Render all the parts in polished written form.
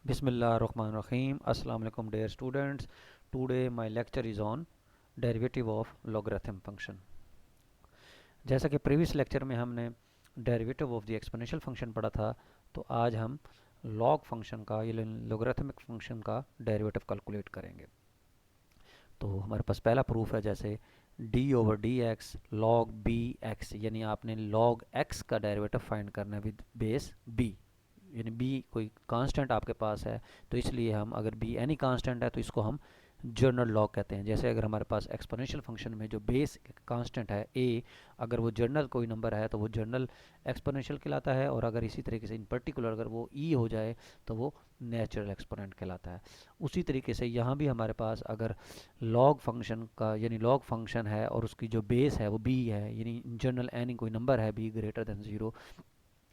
Bismillahirrahmanirrahim. Assalamu alaikum dear students. Today my lecture is on derivative of logarithm function. जैसा कि previous lecture में हमने derivative of the exponential function पढ़ा था, तो आज हम लॉग फंक्शन का या लोगरिथमिक फंक्शन का डेरिवेटिव कैलकुलेट करेंगे। तो हमारे पास पहला प्रूफ है, जैसे d/dx log bx, यानी आपने log x का डेरिवेटिव फाइंड करना है विद बेस b, यानी b कोई कांस्टेंट आपके पास है, तो इसलिए हम, अगर b एनी कांस्टेंट है तो इसको हम जर्नल लॉग कहते हैं। जैसे अगर हमारे पास एक्सपोनेंशियल फंक्शन में जो बेस कांस्टेंट है a, अगर वो जर्नल कोई नंबर है तो वो जर्नल एक्सपोनेंशियल कहलाता है, और अगर इसी तरीके से इन पर्टिकुलर अगर वो e हो जाए तो वो नेचुरल एक्सपोनेंट कहलाता है। उसी तरीके से यहाँ भी हमारे पास अगर लॉग फंक्शन का, यानी लॉग फंक्शन है और उसकी जो बेस है वो b है, यानी जनरल एनी कोई नंबर है b ग्रेटर देन 0,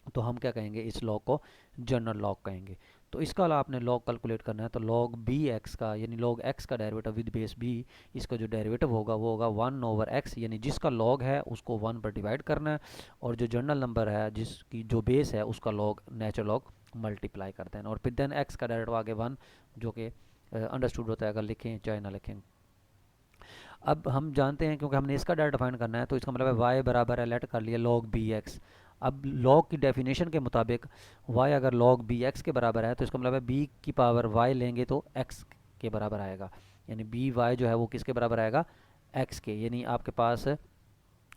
तो हम क्या कहेंगे, इस लॉग को जनरल लॉग कहेंगे। तो इसका अलावा आपने लॉग कैलकुलेट करना है, तो लॉग बी एक्स का, यानी लॉग एक्स का डेरिवेटिव विद बेस बी, इसका जो डेरिवेटिव होगा वो होगा 1/x, यानी जिसका लॉग है उसको 1 पर डिवाइड करना है, और जो जनरल नंबर है जिसकी जो बेस है उसका लॉग नेचुरल लॉग मल्टीप्लाई कर देना, और फिर देन एक्स का डेरिवेटिव आगे 1, जो कि अंडरस्टूड होता है, अगर लिखें चाहे ना लिखें। अब हम जानते हैं, क्योंकि हमने इसका डाटा फाइंड करना है, तो इसका मतलब है y बराबर है, लेट कर लिया log bx। अब log की डेफिनेशन के मुताबिक y अगर log bx के बराबर है तो इसका मतलब है b की पावर y लेंगे तो x के बराबर आएगा, यानी by जो है वो किसके बराबर आएगा, x के। यानी आपके पास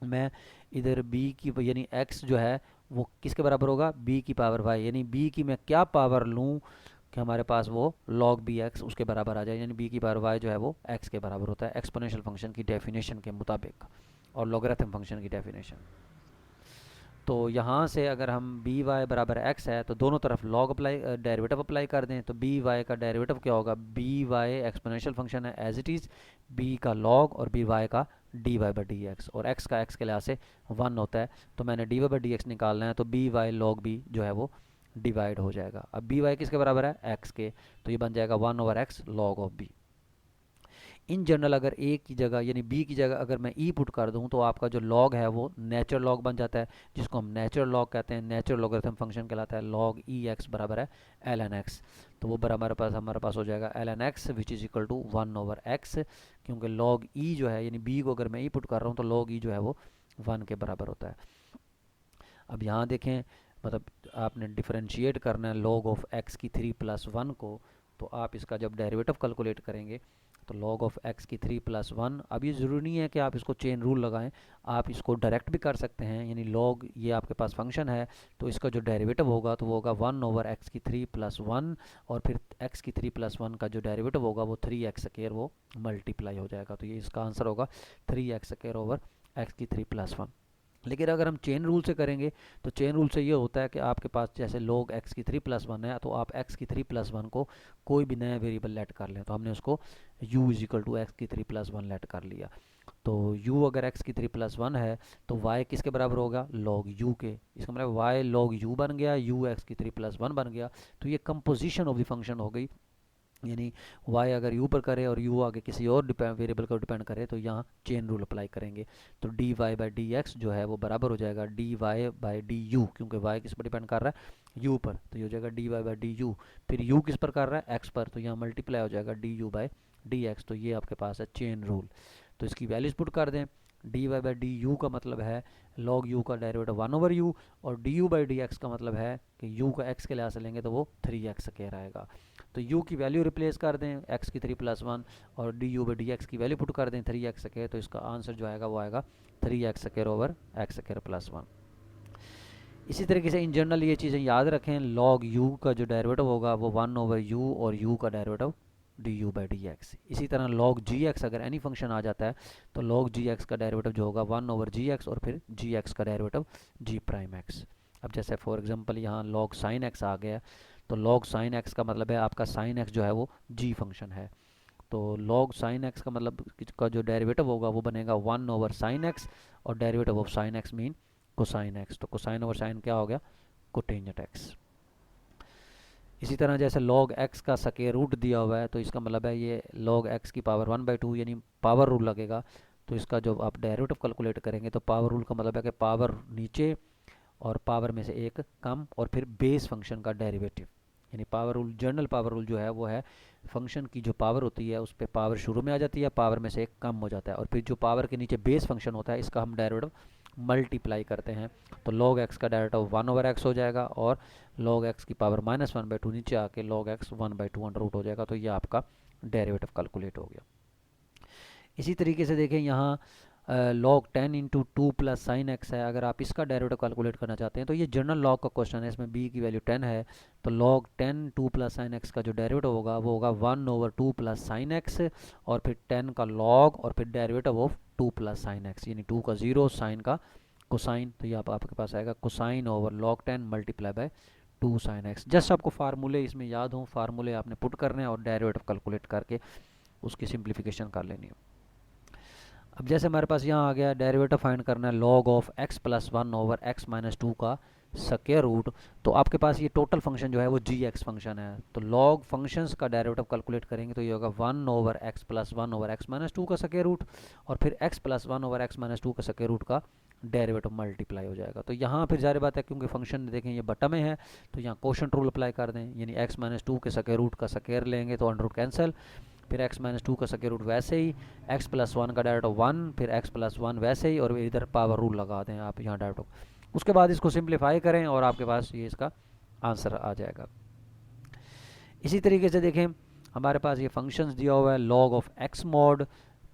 मैं इधर b की, यानी x जो है वो किसके बराबर होगा, b की पावर y, यानी b की मैं क्या पावर लूँ कि हमारे पास वो log bx उसके बराबर आ जाए, यानी b की पावर y जो है वो x के बराबर होता है एक्सपोनेंशियल फंक्शन की डेफिनेशन के मुताबिक, और लॉगरिथम फंक्शन की डेफिनेशन। तो यहाँ से अगर हम बी वाई बराबर x है तो दोनों तरफ log अप्लाई, डेरिवेटिव अप्लाई कर दें, तो बी वाई का डेरिवेटिव क्या होगा, बी वाई एक्सपोनेंशियल फंक्शन है एज इट इज़, बी का log और बी वाई का D Y by D X, और x का x के लिहाज से 1 होता है, तो मैंने D Y by D X निकालना है, तो बी वाई log b जो है वो डिवाइड हो जाएगा। अब बी वाई किसके बराबर है, x के, तो ये बन जाएगा 1/x log of b। In general अगर a की जगह, यानी b की जगह अगर मैं e पुट कर दूं, तो आपका जो log है वो नेचुरल log बन जाता है, जिसको हम नेचुरल log कहते हैं, नेचुरल लॉगरिथम फंक्शन कहलाता है। log e x बराबर है ln x, तो वो बराबर हमारे पास हो जाएगा ln x which is equal to 1/x, क्योंकि log e जो है, यानी b को अगर मैं e पुट कर रहा हूँ तो log e जो है वो 1 के बराबर होता है। अब यहाँ देखें, मतलब आपने डिफरेंशिएट करना है log ऑफ x की 3+1 को, तो आप इसका जब डेरिवेटिव कैलकुलेट करेंगे तो log ऑफ x की 3+1, अब ये ज़रूरी नहीं है कि आप इसको चेन रूल लगाएं, आप इसको डायरेक्ट भी कर सकते हैं, यानी log ये आपके पास फंक्शन है, तो इसका जो डेरिवेटिव होगा तो वो होगा 1/x की 3+1, और फिर x की 3+1 का जो डेरिवेटिव होगा वो 3x² वो मल्टीप्लाई हो जाएगा, तो ये इसका आंसर होगा 3x² ओवर x की 3+1। लेकिन अगर हम चेन रूल से करेंगे तो चेन रूल से ये होता है कि आपके पास जैसे log x की 3+1 है, तो आप x की 3+1 को कोई भी नया वेरिएबल लेट कर लें, तो हमने उसको u is equal to X की 3+1 लेट कर लिया। तो u अगर x की 3+1 है तो y किसके बराबर होगा, log u के, इसका मतलब y log u बन गया, u x की 3+1 बन गया, तो ये कंपोजिशन ऑफ द फंक्शन हो गई, यानी y अगर u पर करे और u आगे किसी और वेरिएबल को डिपेंड करे, तो यहाँ चेन रूल अप्लाई करेंगे, तो D Y by D X जो है वो बराबर हो जाएगा D Y by D U, क्योंकि y किस पर डिपेंड कर रहा है, u पर, तो ये हो जाएगा D Y by D U, फिर u किस पर कर रहा है, x पर, तो यहाँ मल्टीप्लाई हो जाएगा D U by D x, तो ये आपके पास है चेन रूल। तो इसकी वैल्यूज पुट कर दें, D Y by D U का मतलब है log u का डेरिवेटिव 1/u, और D U by D X का मतलब है कि u का x के लिहाज से लेंगे तो वो 3x² आएगा। तो u की वैल्यू रिप्लेस कर दें x की 3+1, और D U by D x की वैल्यू पुट कर दें 3x², तो इसका आंसर जो आएगा वो आएगा 3x² ओवर x²+1। इसी तरीके से इन जनरल ये चीज़ें याद रखें, log u का जो डेरिवेटिव होगा वो 1/u, और u का derivative D U by D x. इसी तरह log gx अगर एनी फंक्शन आ जाता है तो log gx का डेरिवेटिव जो होगा 1/gx, और फिर gx का डेरिवेटिव g प्राइम x। अब जैसे फॉर एग्जांपल यहाँ log sin x आ गया, तो log sin x का मतलब है आपका sin x जो है वो g फंक्शन है, तो log sin x का मतलब का जो डेरिवेटिव होगा वो बनेगा 1/sin x, और derivative of sin x mean cosine x, तो कोसाइन ओवर साइन क्या हो गया, कोटेंजेंट x। इसी तरह जैसे log x का स्क्वायर रूट दिया हुआ है, तो इसका मतलब है ये log x की पावर 1/2, यानी पावर रूल लगेगा, तो इसका जो आप डेरिवेटिव कैलकुलेट करेंगे तो पावर रूल का मतलब है कि पावर नीचे और पावर में से एक कम, और फिर बेस फंक्शन का डेरिवेटिव, यानी power rule, general power rule जो है वो है फंक्शन की जो पावर होती है उस पर पावर शुरू में आ जाती है, पावर में से एक कम हो जाता है, और फिर जो पावर के नीचे बेस फंक्शन होता है इसका हम डेरिवेटिव मल्टीप्लाई करते हैं, तो log x का डेरिवेटिव 1/x हो जाएगा, और log x की पावर -1/2 नीचे आके log x 1/2 अंडर रूट हो जाएगा। तो ये आपका डेरिवेटिव कैलकुलेट हो गया। इसी तरीके से देखें यहाँ log 10 into 2 plus sine x है, अगर आप इसका डेरिवेटिव कैलकुलेट करना चाहते हैं तो ये जनरल लॉग का क्वेश्चन है, इसमें b की वैल्यू 10 है, तो log 10 2 प्लस साइन एक्स का जो डेरिवेटिव होगा वो होगा 1/2 प्लस साइन एक्स, और फिर 10 का log, और फिर derivative of 2 plus sine x, यानी 2 का 0, साइन का कोसाइन, तो ये आपके पास आएगा cosine over log 10 multiply by 2 sine x. Just आपको फार्मूले इसमें याद हों, फार्मूले आपने पुट करने हैं और डेरिवेटिव कैलकुलेट करके उसकी सिंप्लीफिकेशन कर लेनी है। अब जैसे हमारे पास यहाँ आ गया डेरिवेटिव फाइंड करना है log of x plus 1 over x minus 2 का स्क्वायर रूट, तो आपके पास ये टोटल फंक्शन जो है वो gx फंक्शन है, तो log फंक्शंस का डेरिवेटिव कैलकुलेट करेंगे तो ये होगा 1 over x plus 1 over x minus 2 का स्क्वायर रूट, और फिर x plus 1 over x minus 2 का स्क्वायर रूट का डेरिवेटिव मल्टीप्लाई हो जाएगा। तो यहाँ फिर जाहिर बात है क्योंकि फंक्शन देखें ये बटा में है तो यहाँ कोशेंट रूल अप्लाई कर दें, यानी x माइनस 2 के स्क्वायर रूट का स्क्वायर लेंगे तो अंडर रूट कैंसिल, फिर x माइनस 2 का स्क्वायर रूट वैसे ही, x प्लस 1 का डायरेक्ट 1, फिर x प्लस 1 वैसे ही, और इधर पावर रूल लगा दें आप यहाँ डायरेक्ट। उसके बाद इसको सिंप्लीफाई करें और आपके पास ये इसका आंसर आ जाएगा। इसी तरीके से देखें हमारे पास ये फंक्शंस दिया हुआ है log ऑफ x मॉड,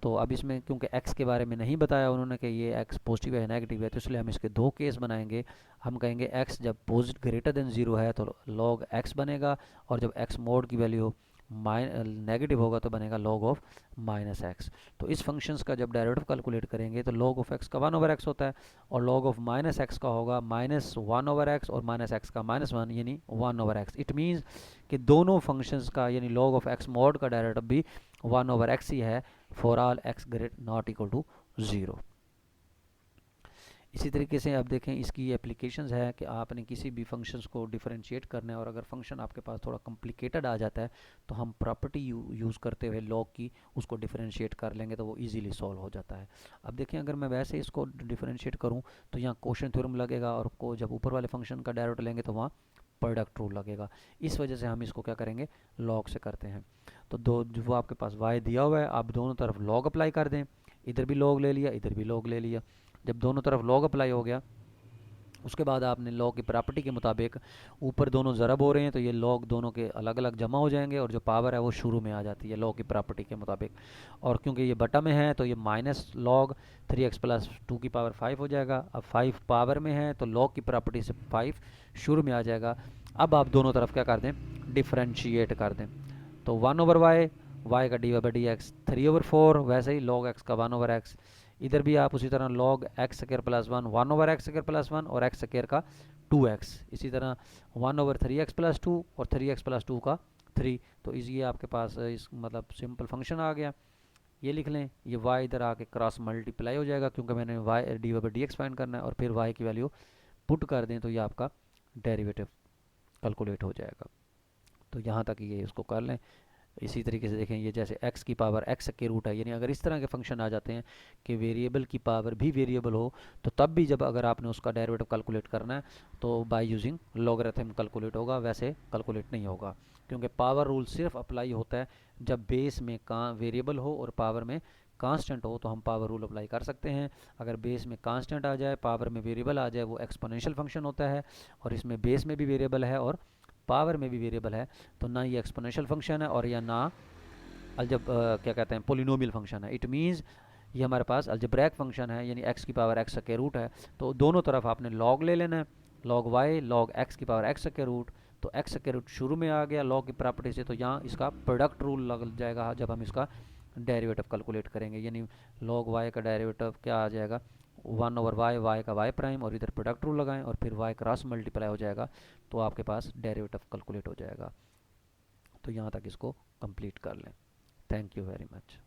तो अब इसमें क्योंकि x के बारे में नहीं बताया उन्होंने कि ये x पॉजिटिव है नेगेटिव है, तो इसलिए हम इसके दो केस बनाएंगे। हम कहेंगे x जब ग्रेटर देन 0 है तो log x बनेगा, और जब x मॉड की वैल्यू नेगेटिव होगा तो बनेगा log ऑफ माइनस एक्स। तो इस फंक्शंस का जब डेरिवेटिव कैलकुलेट करेंगे तो log ऑफ x का 1/x होता है, और log ऑफ माइनस एक्स का होगा -1/x, और माइनस एक्स का -1 यानी 1/x। इट मीन्स कि दोनों फंक्शंस का यानी log ऑफ x मॉड का डेरिवेटिव भी 1/x ही है for all x great not equal to 0। इसी तरीके से आप देखें इसकी एप्लीकेशंस है कि आपने किसी भी फंक्शंस को डिफरेंशिएट करना है, और अगर फंक्शन आपके पास थोड़ा कॉम्प्लिकेटेड आ जाता है तो हम प्रॉपर्टी यूज़ करते हुए लॉग की उसको डिफरेंशिएट कर लेंगे तो वो इजीली सॉल्व हो जाता है। अब देखें अगर मैं वैसे इसको डिफरेंशिएट करूं तो यहाँ क्वोशिएंट थ्योरम लगेगा, और को जब ऊपर वाले फंक्शन का डेरिवेटिव लेंगे तो वहाँ प्रोडक्ट रूल लगेगा। इस वजह से हम इसको क्या करेंगे, लॉग से करते हैं। तो दो जो आपके पास y दिया हुआ है आप दोनों तरफ लॉग अप्लाई कर दें, इधर भी लॉग ले लिया इधर भी लॉग ले लिया। जब दोनों तरफ लॉग अप्लाई हो गया उसके बाद आपने लॉग की प्रॉपर्टी के मुताबिक ऊपर दोनों ज़रब हो रहे हैं तो ये लॉग दोनों के अलग अलग जमा हो जाएंगे, और जो पावर है वो शुरू में आ जाती है लॉग की प्रॉपर्टी के मुताबिक। और क्योंकि ये बटा में है तो ये माइनस लॉग 3x प्लस 2 की पावर 5 हो जाएगा। अब 5 पावर में है तो लॉग की प्रॉपर्टी से 5 शुरू में आ जाएगा। अब आप दोनों तरफ क्या कर दें, डिफ्रेंशिएट कर दें, तो 1/y, y का dy/dx 3/4, वैसे ही log x का 1/x। इधर भी आप उसी तरह log x square plus 1 1/x square plus 1 और x स्क्वायर का 2x, इसी तरह 1/3x प्लस 2 और 3x प्लस 2 का 3। तो ये आपके पास इस मतलब सिंपल फंक्शन आ गया। ये लिख लें, ये y इधर आके क्रॉस मल्टीप्लाई हो जाएगा क्योंकि मैंने y dy/dx फाइंड करना है, और फिर y की वैल्यू पुट कर दें तो ये आपका डेरिवेटिव कैलकुलेट हो जाएगा। तो यहाँ तक ये इसको कर लें। इसी तरीके से देखें ये जैसे x की पावर x के रूट है, यानी अगर इस तरह के फंक्शन आ जाते हैं कि वेरिएबल की पावर भी वेरिएबल हो तो तब भी जब अगर आपने उसका डेरिवेटिव कैलकुलेट करना है तो बाय यूजिंग लॉगरिथम कैलकुलेट होगा, वैसे कैलकुलेट नहीं होगा क्योंकि पावर रूल सिर्फ अप्लाई होता है जब बेस में वेरिएबल हो और पावर में कांस्टेंट हो, तो हम पावर रूल अप्लाई कर सकते हैं। अगर बेस में कांस्टेंट आ जाए पावर में वेरिएबल आ जाए वो एक्सपोनेंशियल फंक्शन होता है, और इसमें बेस में भी वेरिएबल है और पावर में भी वेरिएबल है, तो ना ये एक्सपोनेंशियल फंक्शन है और या ना क्या कहते हैं पोलिनोमियल फंक्शन है। इट मीन्स ये हमारे पास अलजेब्रैक फंक्शन है, यानी x की पावर x स्क्वायर रूट है, तो दोनों तरफ आपने log ले लेना है, log y log x की पावर x स्क्वायर रूट। तो x स्क्वायर रूट शुरू में आ गया log की प्रॉपर्टी से, तो यहाँ इसका प्रोडक्ट रूल लग जाएगा जब हम इसका डेरिवेटिव कैलकुलेट करेंगे, यानी log y का डेरिवेटिव क्या आ जाएगा 1/y, y का y प्राइम, और इधर प्रोडक्ट रूल लगाएं और फिर y क्रॉस मल्टीप्लाई हो जाएगा तो आपके पास डेरिवेटिव कैलकुलेट हो जाएगा। तो यहाँ तक इसको कंप्लीट कर लें। Thank you very much.